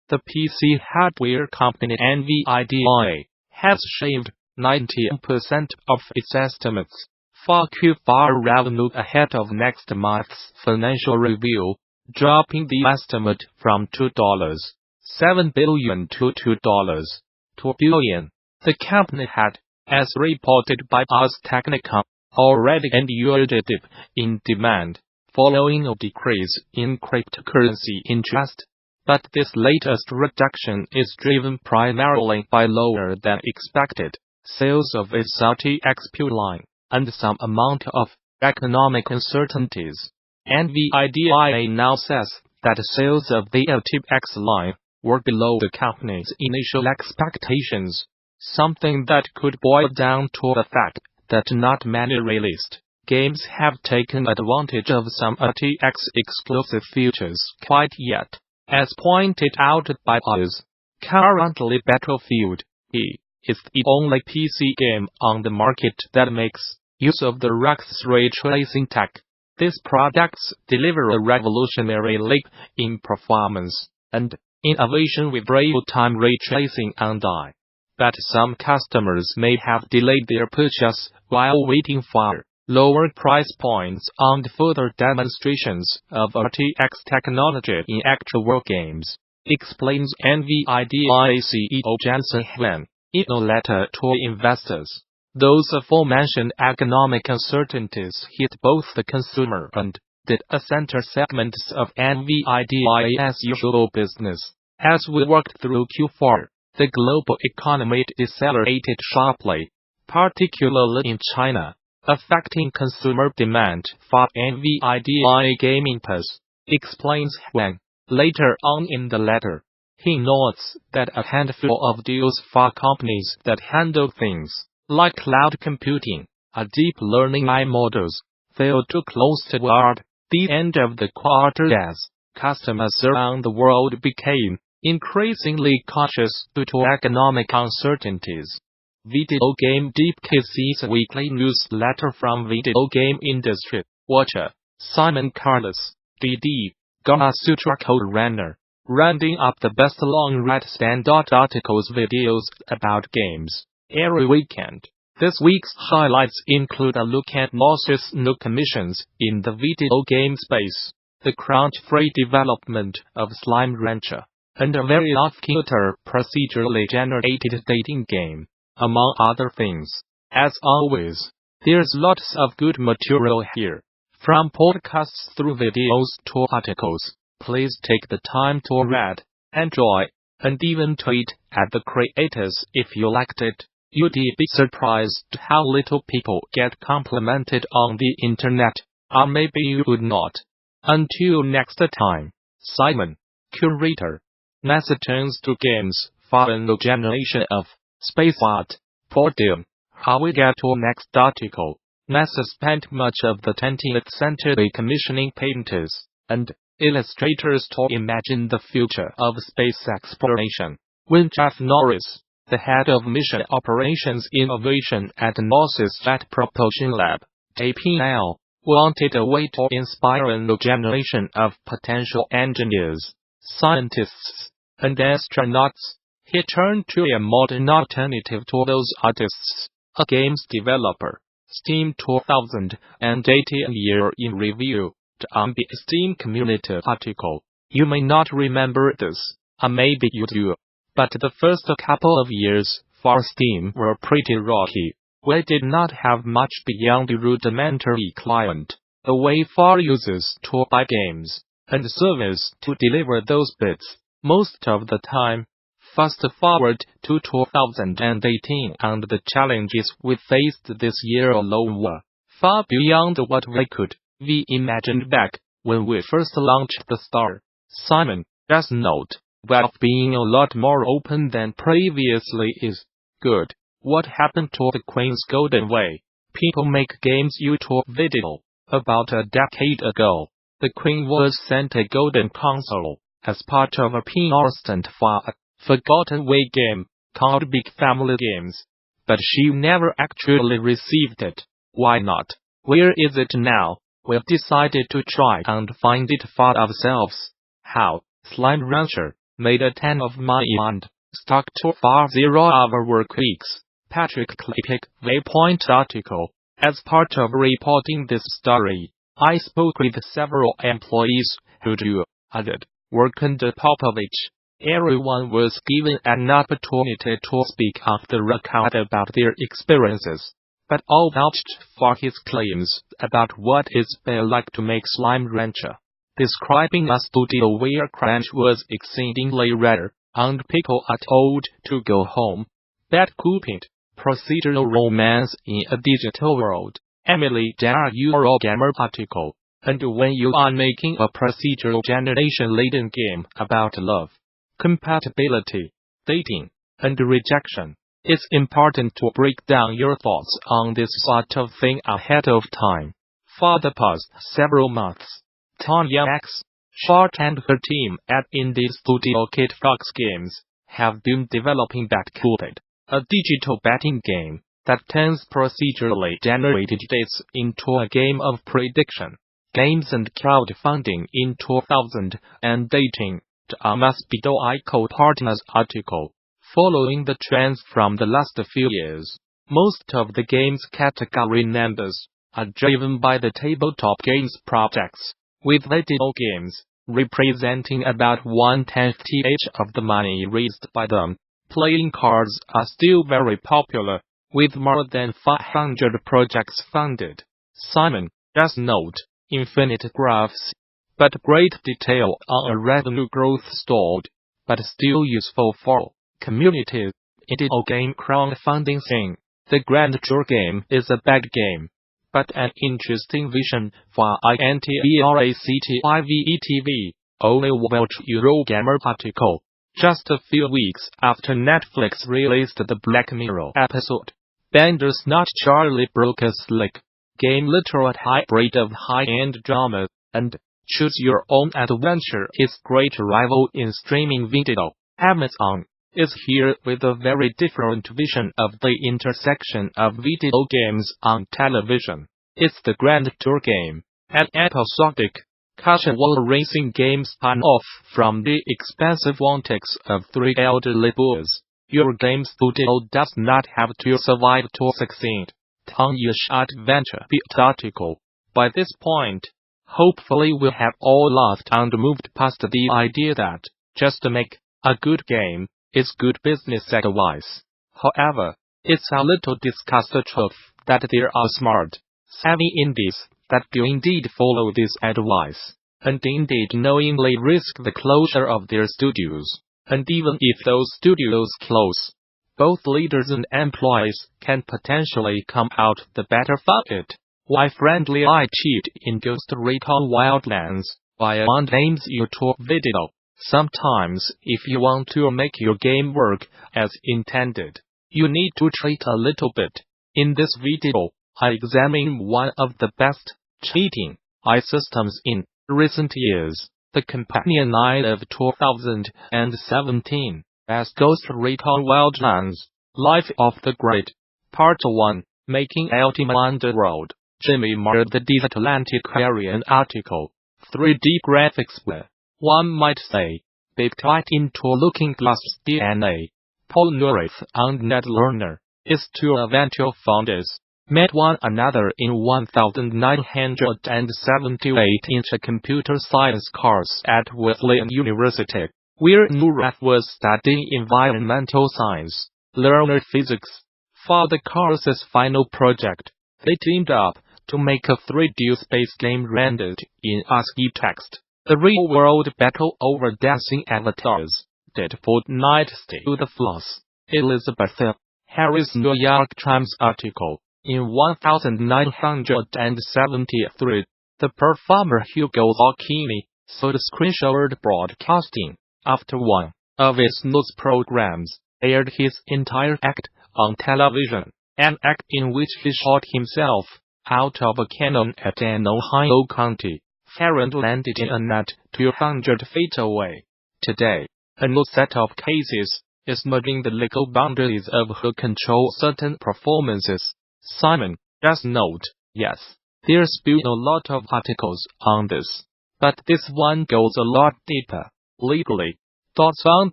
the PC hardware company Nvidia has shaved 90% of its estimates for Q4 revenue ahead of next month's financial review, dropping the estimate from $2.7 billion to $2.2 billion. The company had, as reported by Ars Technica, already endured a dip in demand, following a decrease in cryptocurrency interest. But this latest reduction is driven primarily by lower than expected sales of its RTX line and some amount of economic uncertainties. Nvidia now says that sales of the RTX line were below the company's initial expectations, something that could boil down to the fact that not many released games have taken advantage of some RTX exclusive features quite yet. As pointed out by us, currently Battlefield E is the only PC game on the market that makes use of the RTX ray tracing tech. These products deliver a revolutionary leap in performance and innovation with real-time ray tracing on die. But some customers may have delayed their purchase while waiting for lower price points and further demonstrations of RTX technology in actual games, explains Nvidia CEO Jensen Huang in a letter to investors. Those aforementioned economic uncertainties hit both the consumer and data center segments of Nvidia's usual business. As we worked through Q4, the global economy decelerated sharply, particularly in China, affecting consumer demand for Nvidia gaming parts, explains Huang. Later on in the letter, he notes that a handful of deals for companies that handle things like cloud computing or deep learning AI models failed to close toward the end of the quarter as customers around the world became increasingly cautious due to economic uncertainties. Video Game Deepcase's weekly newsletter from video game industry watcher Simon Carlos, DD, Gamasutra co-runner, rounding up the best long-read standout articles videos about games every weekend. This week's highlights include a look at Norse's new commissions in the video game space, the crunch-free development of Slime Rancher, and a very off-kilter procedurally generated dating game, among other things. As always, there's lots of good material here. From podcasts through videos to articles, please take the time to read, enjoy, and even tweet at the creators if you liked it. You'd be surprised how little people get complimented on the internet, or maybe you would not. Until next time, Simon, curator. NASA turns to games for a new generation of space art. Podium. How we get to next article. NASA spent much of the 20th century commissioning painters and illustrators to imagine the future of space exploration. When Jeff Norris, the head of Mission Operations Innovation at NASA's Jet Propulsion Lab, JPL, wanted a way to inspire a new generation of potential engineers, scientists, and astronauts, he turned to a modern alternative to those artists, a games developer. Steam 2018 Year in Review, on the Steam community article. You may not remember this, or maybe you do, but the first couple of years for Steam were pretty rocky. We did not have much beyond the rudimentary client, a way for users to buy games, and servers to deliver those bits, most of the time. Fast forward to 2018 and the challenges we faced this year alone were far beyond what we imagined back when we first launched the Star. Simon, just note, while being a lot more open than previously is good. What happened to the Queen's Golden Way? People make games YouTube video. About a decade ago, the Queen was sent a golden console as part of a PR stunt for a Forgotten Way game called Big Family Games, but she never actually received it. Why not? Where is it now? We've decided to try and find it for ourselves. How? Slime Rancher. made a ton of money and stuck to 0-hour work weeks. Patrick Klepek, Waypoint article. As part of reporting this story, I spoke with several employees who do added work under Popovich. Everyone was given an opportunity to speak off the record about their experiences, but all vouched for his claims about what it's been like to make Slime Rancher, describing a studio where crunch was exceedingly rare, and people are told to go home. Bad cooking, procedural romance in a digital world. Emily Dar Eurogamer article. And when you are making a procedural generation-laden game about love, compatibility, dating, and rejection, it's important to break down your thoughts on this sort of thing ahead of time. For the past several months, Tanya X. Short and her team at indie studio Kid Fox Games have been developing Batcooped, a digital betting game that turns procedurally generated dates into a game of prediction, games and crowdfunding in 2018. The Gamasutra co-partners article. Following the trends from the last few years, most of the game's category numbers are driven by the tabletop games projects, with video games representing about 1/10 of the money raised by them. Playing cards are still very popular, with more than 500 projects funded. Simon does note infinite graphs, but great detail on a revenue growth stalled, but still useful for communities. Video game crowdfunding thing. The Grand Tour game is a bad game, but an interesting vision for INTERACTIVETV. Only Welch Eurogamer article. Just a few weeks after Netflix released the Black Mirror episode, Bandersnatch Charlie Brooker's Slick game literate hybrid of high-end drama and choose your own adventure its great rival in streaming video. Amazon is here with a very different vision of the intersection of video games on television. It's the Grand Tour game, an episodic, casual racing game spun-off from the expensive antics of three elderly boys. Your game studio does not have to survive to succeed. Tanya's Adventure Beat article. By this point, hopefully we'll have all laughed and moved past the idea that just to make a good game is good business advice. However, it's a little disgusting truth that there are smart, savvy indies that do indeed follow this advice, and indeed knowingly risk the closure of their studios. And even if those studios close, both leaders and employees can potentially come out the better for it. Why friendly I cheat in Ghost Recon Wildlands via one name's YouTube video. Sometimes, if you want to make your game work as intended, you need to cheat a little bit. In this video, I examine one of the best cheating systems in recent years, the Companion 9 of 2017, as Ghost Recon Wildlands, Life of the Grid, Part 1, Making Ultima Underworld. Jimmy Moore the Atlanticarian article. 3D graphics were, one might say, baked right into Looking Glass's DNA. Paul Neurath and Ned Lerner, its two eventual founders, met one another in 1978 a computer science course at Wesleyan University, where Neurath was studying environmental science, Lerner physics. For the course's final project, they teamed up to make a 3D space game rendered in ASCII text. The real-world battle over dancing avatars did Fortnite steal the floss. Elizabeth Harris New York Times article. In 1973, the performer Hugo Lucchini sold screenshot broadcasting after one of his news programs aired his entire act on television, an act in which he shot himself out of a cannon at an Ohio county fair and landed in a net 200 feet away. Today, a new set of cases is merging the legal boundaries of who control certain performances. Simon does note, yes, there's been a lot of articles on this, but this one goes a lot deeper. Legally, Thoughts on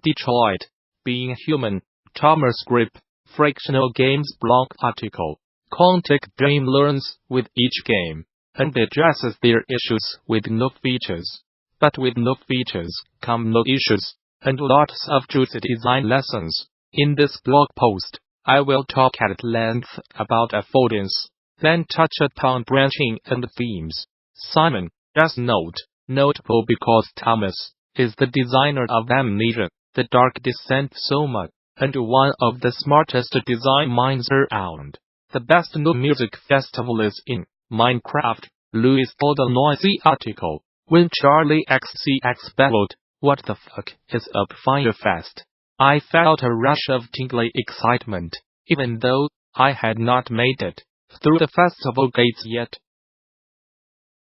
Detroit Being Human, Thomas Grip, Frictional Games blog article. Quantic Dream learns with each game and addresses their issues with no features. But with no features come no issues, and lots of juicy design lessons. In this blog post, I will talk at length about affordance, then touch upon branching and themes. Simon, just note, notable because Thomas is the designer of Amnesia, The Dark Descent Soma, and one of the smartest design minds around. The best new music festival is in Minecraft, Louis told a noisy article. When Charlie XCX bellowed, "What the fuck is up Firefest?" I felt a rush of tingly excitement, even though I had not made it through the festival gates yet.